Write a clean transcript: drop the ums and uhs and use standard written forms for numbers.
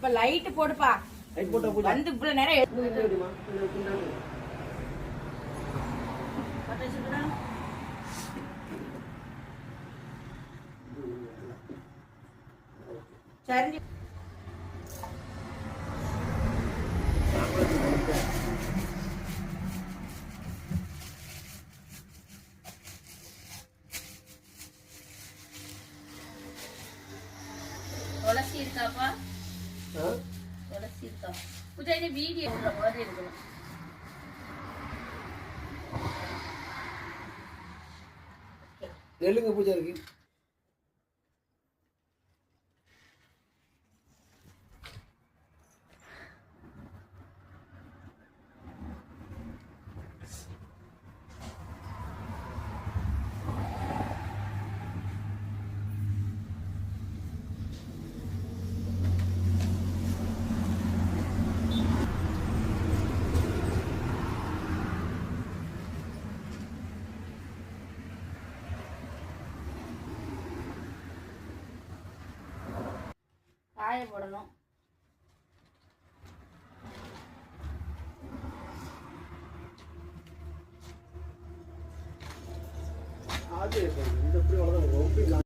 அப்ப லைட் போடுப்பா. லைட் போட்டா பூஜா வந்து இவ்வளவு நேரம் சரி. துளசி இருக்காப்பா? துளசி இருக்கா? பூஜா இது வீடியோ போடுற மாதிரி இருக்கணும். நெல்லுங்க பூஜா இருக்கு. காய போடணும். அது இந்த